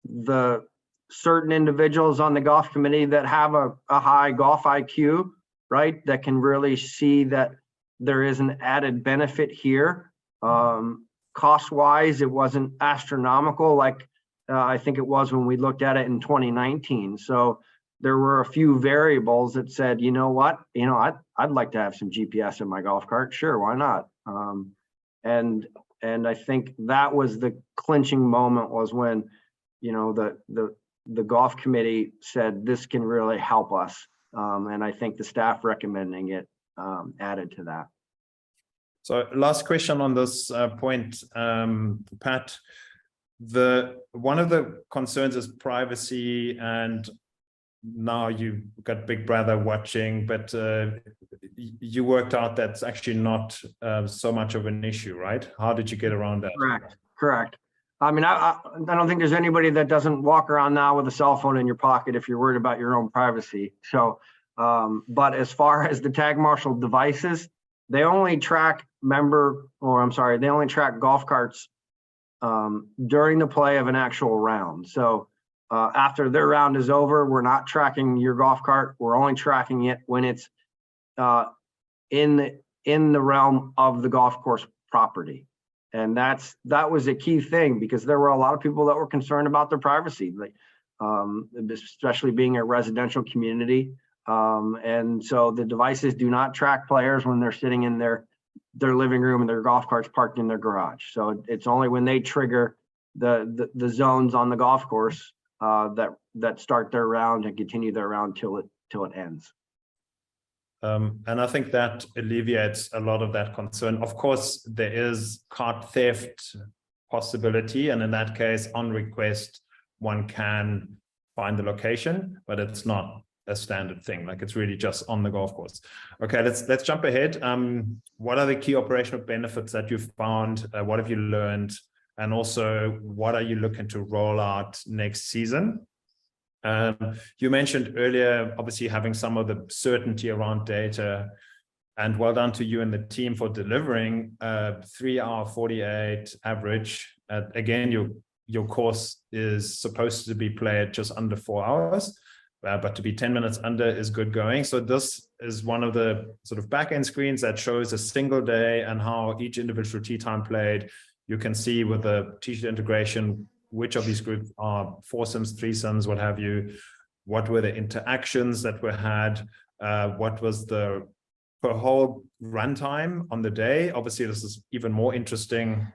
the certain individuals on the golf committee that have a high golf IQ, right? That can really see that there is an added benefit here. Cost wise, it wasn't astronomical like I think it was when we looked at it in 2019. So there were a few variables that said, you know what, I'd like to have some GPS in my golf cart. Sure, why not? And I think that was the clinching moment, was when the golf committee said this can really help us, and I think the staff recommending it added to that. So last question on this point, Pat. One of the concerns is privacy, and now you've got Big Brother watching, but you worked out that's actually not so much of an issue, right? How did you get around that? Correct. I mean, I don't think there's anybody that doesn't walk around now with a cell phone in your pocket if you're worried about your own privacy. So, but as far as the tag marshal devices, they only track they only track golf carts during the play of an actual round. So after their round is over, we're not tracking your golf cart. We're only tracking it when it's in the realm of the golf course property. And that was a key thing, because there were a lot of people that were concerned about their privacy, like especially being a residential community. And so the devices do not track players when they're sitting in their living room and their golf carts parked in their garage. So it's only when they trigger the zones on the golf course that start their round and continue their round till it ends. And I think that alleviates a lot of that concern. Of course, there is cart theft possibility, and in that case, on request, one can find the location, but it's not a standard thing. Like, it's really just on the golf course. Okay, let's jump ahead. What are the key operational benefits that you've found? What have you learned? And also, what are you looking to roll out next season? You mentioned earlier, obviously, having some of the certainty around data, and well done to you and the team for delivering 3 hour 48 average. Again, your course is supposed to be played just under 4 hours, but to be 10 minutes under is good going. So this is one of the sort of back-end screens that shows a single day and how each individual tee time played. You can see with the T-shirt integration which of these groups are foursomes, threesomes, what have you, what were the interactions that were had, what was the per hole runtime on the day. Obviously, this is even more interesting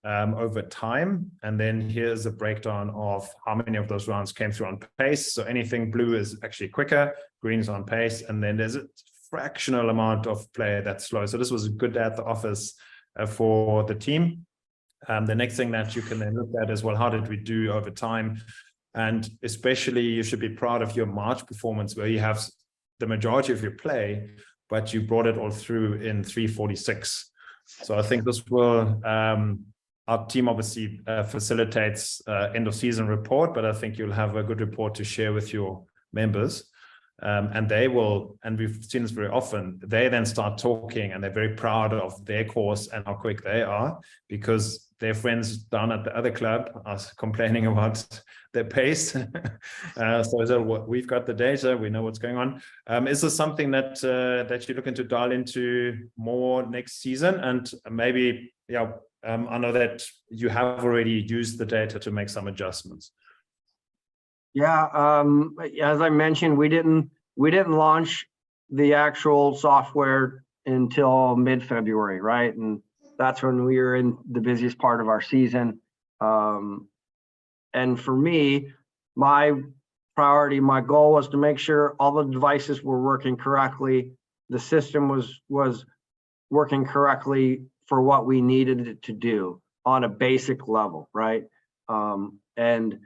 over time. And then here's a breakdown of how many of those rounds came through on pace. So anything blue is actually quicker, green is on pace, and then there's a fractional amount of play that's slow. So this was good at the office for the team. The next thing that you can then look at is, well, how did we do over time? And especially, you should be proud of your March performance, where you have the majority of your play, but you brought it all through in 346. So I think this will, our team obviously facilitates end of season report, but I think you'll have a good report to share with your members. And they will, and we've seen this very often, they then start talking and they're very proud of their course and how quick they are, because their friends down at the other club are complaining about their pace. So we've got the data, we know what's going on. Is this something that that you're looking to dial into more next season? And maybe, I know that you have already used the data to make some adjustments. Yeah, as I mentioned, we didn't launch the actual software until mid-February, right? And that's when we were in the busiest part of our season. And for me, my priority, my goal was to make sure all the devices were working correctly. The system was working correctly for what we needed it to do on a basic level, right? And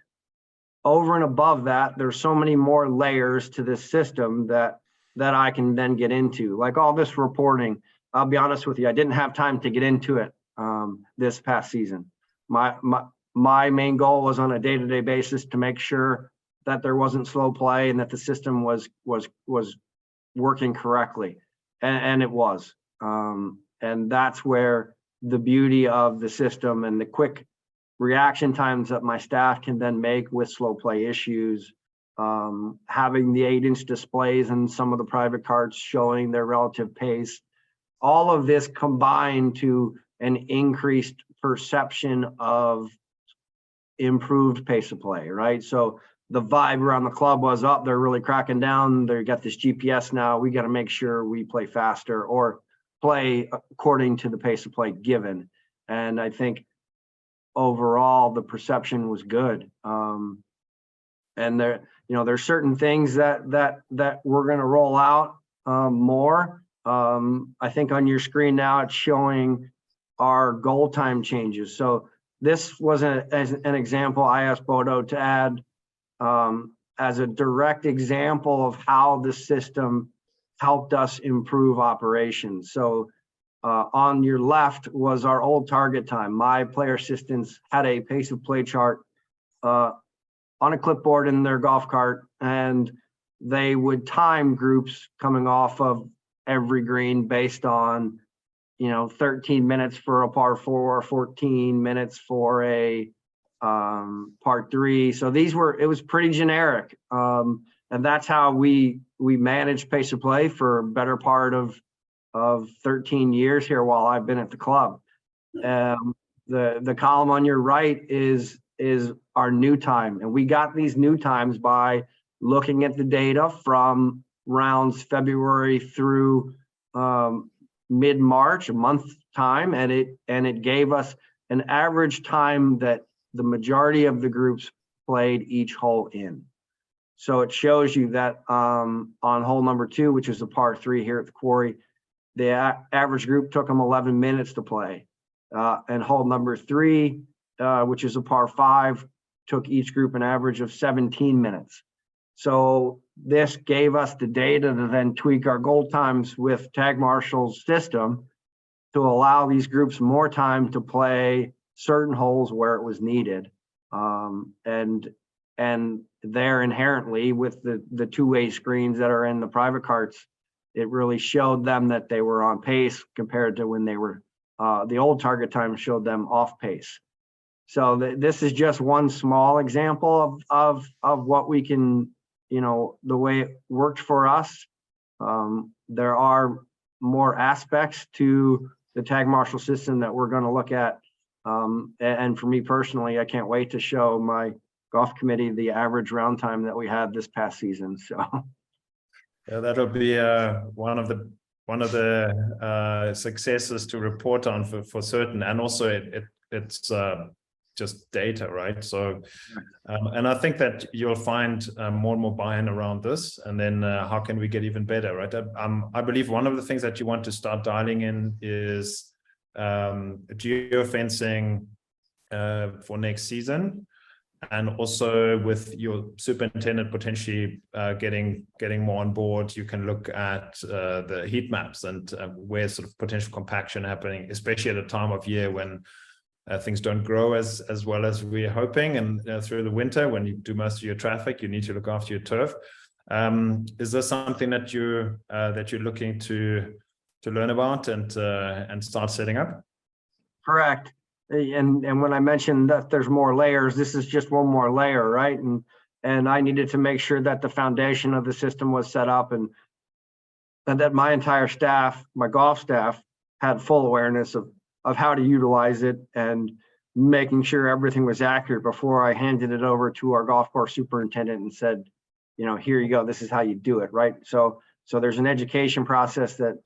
over and above that, there's so many more layers to this system that I can then get into, like all this reporting. I'll be honest with you, I didn't have time to get into it this past season. My main goal was on a day-to-day basis to make sure that there wasn't slow play and that the system was working correctly, and it was. And that's where the beauty of the system and the quick reaction times that my staff can then make with slow play issues, having the 8-inch displays and some of the private carts showing their relative pace, all of this combined to an increased perception of improved pace of play, right? So the vibe around the club was up, they're really cracking down, they got this GPS now, we got to make sure we play faster or play according to the pace of play given. And I think overall the perception was good. And there's certain things that we're going to roll out more I think on your screen now, it's showing our goal time changes. So this was as an example I asked Bodo to add as a direct example of how the system helped us improve operations. So on your left was our old target time. My player assistants had a pace of play chart on a clipboard in their golf cart, and they would time groups coming off of every green based on, 13 minutes for a par 4, 14 minutes for a par 3. So it was pretty generic. And that's how we managed pace of play for a better part of 13 years here while I've been at the club. The column on your right is our new time. And we got these new times by looking at the data from rounds February through mid-March, a month time, and it gave us an average time that the majority of the groups played each hole in. So it shows you that on hole number 2, which is a par 3 here at the Quarry, the average group took them 11 minutes to play. And hole number 3, which is a par 5, took each group an average of 17 minutes. So this gave us the data to then tweak our goal times with Tag Marshall's system to allow these groups more time to play certain holes where it was needed. And there inherently with the two-way screens that are in the private carts, it really showed them that they were on pace compared to when they were, the old target time showed them off pace. So this is just one small example of what we can, the way it worked for us. There are more aspects to the Tag Marshall system that we're going to look at. And for me personally, I can't wait to show my golf committee the average round time that we had this past season. So yeah, that'll be one of the successes to report on for certain, and also it's just data, right? So and I think that you'll find more and more buy-in around this, and then how can we get even better, right? I believe one of the things that you want to start dialing in is geofencing for next season, and also with your superintendent potentially getting more on board, you can look at the heat maps and where sort of potential compaction happening, especially at a time of year when things don't grow as well as we're hoping, and through the winter when you do most of your traffic, you need to look after your turf. Is this something that you're looking to learn about and start setting up? correct. And when I mentioned that there's more layers, this is just one more layer, right? And I needed to make sure that the foundation of the system was set up and that my entire staff, my golf staff, had full awareness of how to utilize it and making sure everything was accurate before I handed it over to our golf course superintendent and said, here you go, this is how you do it, right? So there's an education process that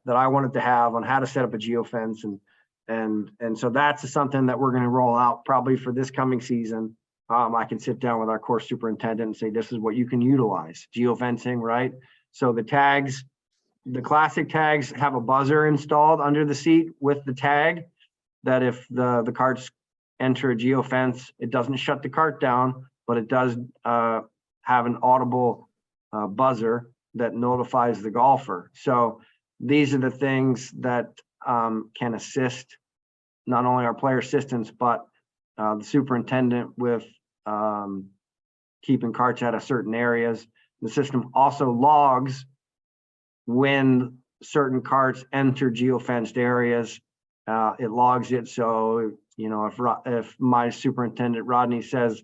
I wanted to have on how to set up a geofence, and so that's something that we're going to roll out probably for this coming season. I can sit down with our course superintendent and say, this is what you can utilize, geofencing, right? So the tags, the classic tags have a buzzer installed under the seat with the tag that if the carts enter a geofence, it doesn't shut the cart down, but it does have an audible buzzer that notifies the golfer. So these are the things that can assist not only our player assistants, but the superintendent with keeping carts out of certain areas. The system also logs when certain carts enter geofenced areas. It logs it. So, if my superintendent Rodney says,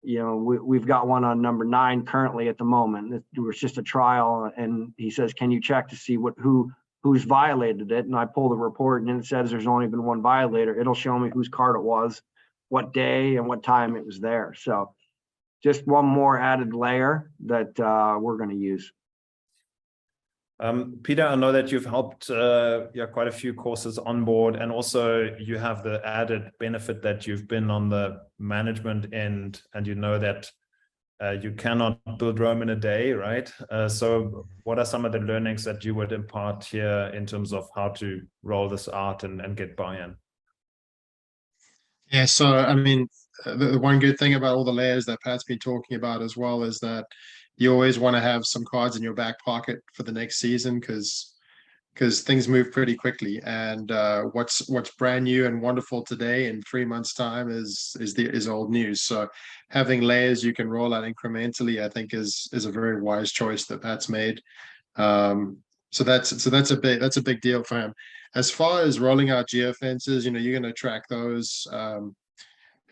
we've got one on number 9 currently at the moment, it was just a trial, and he says, can you check to see who's violated it? And I pull the report and it says there's only been one violator. It'll show me whose cart it was, what day and what time it was there. So just one more added layer that we're going to use. Peter, I know that you've helped quite a few courses on board, and also you have the added benefit that you've been on the management end, and that you cannot build Rome in a day, right? So what are some of the learnings that you would impart here in terms of how to roll this out and get buy-in? Yeah, so I mean, the one good thing about all the layers that Pat's been talking about as well is that you always want to have some cards in your back pocket for the next season because things move pretty quickly, and what's brand new and wonderful today in 3 months' time is old news. So having layers you can roll out incrementally, I think, is a very wise choice that Pat's made. So that's a big deal for him. As far as rolling out geofences, you're going to track those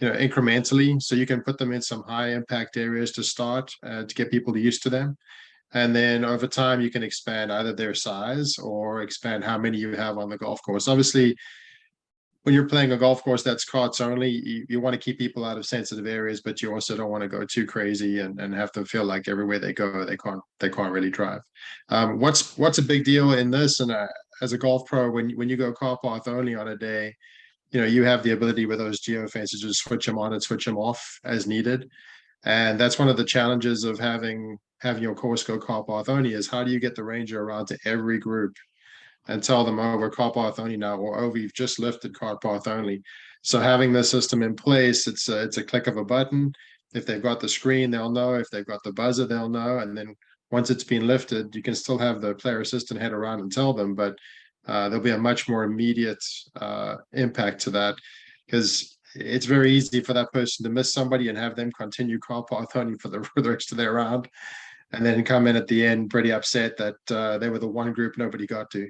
incrementally, so you can put them in some high impact areas to start to get people used to them. And then over time, you can expand either their size or expand how many you have on the golf course. Obviously, when you're playing a golf course that's carts only, you want to keep people out of sensitive areas, but you also don't want to go too crazy and have them feel like everywhere they go, they can't really drive. What's a big deal in this? And as a golf pro, when you go car path only on a day, you have the ability with those geofences to switch them on and switch them off as needed. And that's one of the challenges of having your course go car path only, is how do you get the ranger around to every group and tell them, oh, we're car path only now, or oh, we've just lifted car path only. So having the system in place, it's a click of a button. If they've got the screen, they'll know. If they've got the buzzer, they'll know. And then once it's been lifted, you can still have the player assistant head around and tell them, but there'll be a much more immediate impact to that, because it's very easy for that person to miss somebody and have them continue car path only for the rest of their round, and then come in at the end pretty upset that they were the one group nobody got to.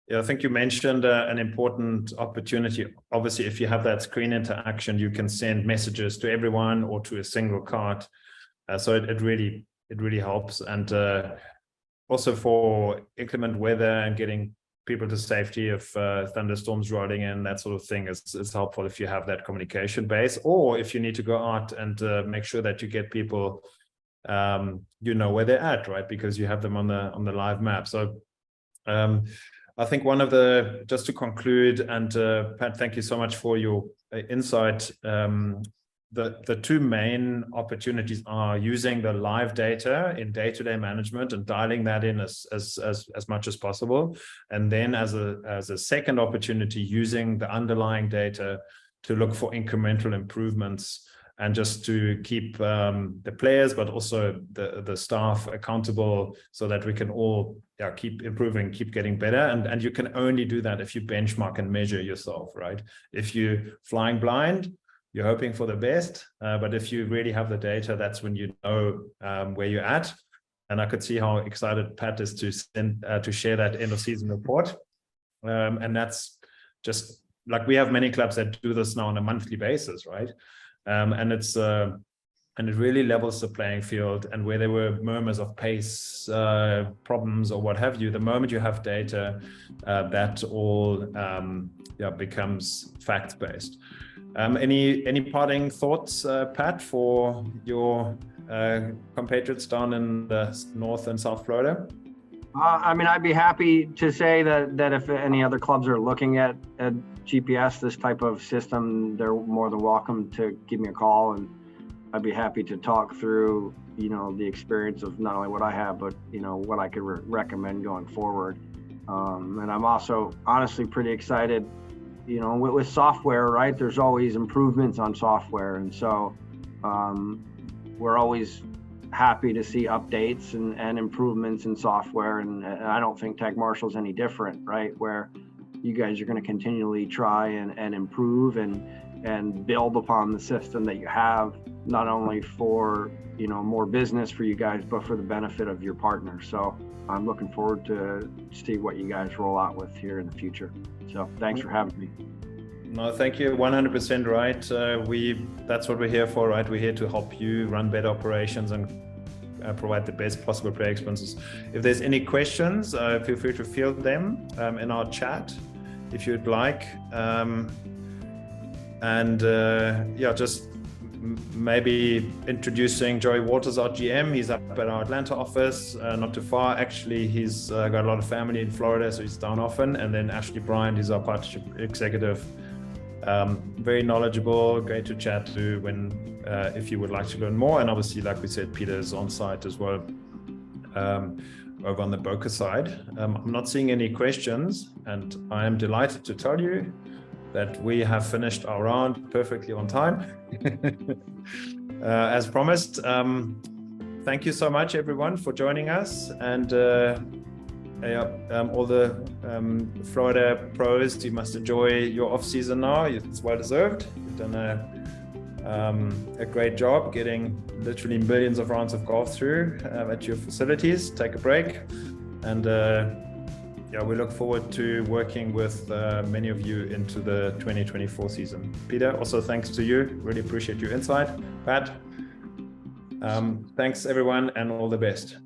Yeah, I think you mentioned an important opportunity. Obviously, if you have that screen interaction, you can send messages to everyone or to a single card. So it really helps. And also for inclement weather and getting people to safety, if thunderstorms rolling in, that sort of thing is helpful if you have that communication base, or if you need to go out and make sure that you get people, where they're at, right? Because you have them on the live map. So I think just to conclude, and Pat, thank you so much for your insight. The two main opportunities are using the live data in day-to-day management and dialing that in as much as possible. And then as a second opportunity, using the underlying data to look for incremental improvements and just to keep the players, but also the staff accountable, so that we can all keep improving, keep getting better. And you can only do that if you benchmark and measure yourself, right? If you're flying blind, you're hoping for the best, but if you really have the data, that's when you know where you're at. And I could see how excited Pat is to share that end of season report. And that's just like, we have many clubs that do this now on a monthly basis, right? And it really levels the playing field. And where there were murmurs of pace problems or what have you, the moment you have data, that all becomes fact-based. Any parting thoughts, Pat, for your compatriots down in the North and South Florida? I'd be happy to say that if any other clubs are looking at GPS, this type of system, they're more than welcome to give me a call, and I'd be happy to talk through, the experience of not only what I have, but, what I could recommend going forward. And I'm also honestly pretty excited, with software, right? There's always improvements on software. And so we're always happy to see updates and improvements in software. And I don't think Tag Marshall's any different, right? Where you guys are going to continually try and improve and build upon the system that you have, not only for, more business for you guys, but for the benefit of your partners. So I'm looking forward to see what you guys roll out with here in the future. So thanks for having me. No, thank you. 100% right. That's what we're here for, right? We're here to help you run better operations and provide the best possible player experiences. If there's any questions, feel free to field them in our chat if you'd like. Just maybe introducing Joey Waters, our GM. He's up at our Atlanta office, not too far. Actually, he's got a lot of family in Florida, so he's down often. And then Ashley Bryant, he's our partnership executive Very knowledgeable, great to chat to when if you would like to learn more. And obviously, like we said, Peter is on site as well, over on the broker side. I'm not seeing any questions, and I am delighted to tell you that we have finished our round perfectly on time. As promised. Thank you so much, everyone, for joining us, and all the Florida pros, you must enjoy your off season now. It's well deserved. You've done a great job getting literally millions of rounds of golf through at your facilities. Take a break, and we look forward to working with many of you into the 2024 season. Peter, also thanks to you. Really appreciate your insight. Pat, thanks everyone, and all the best.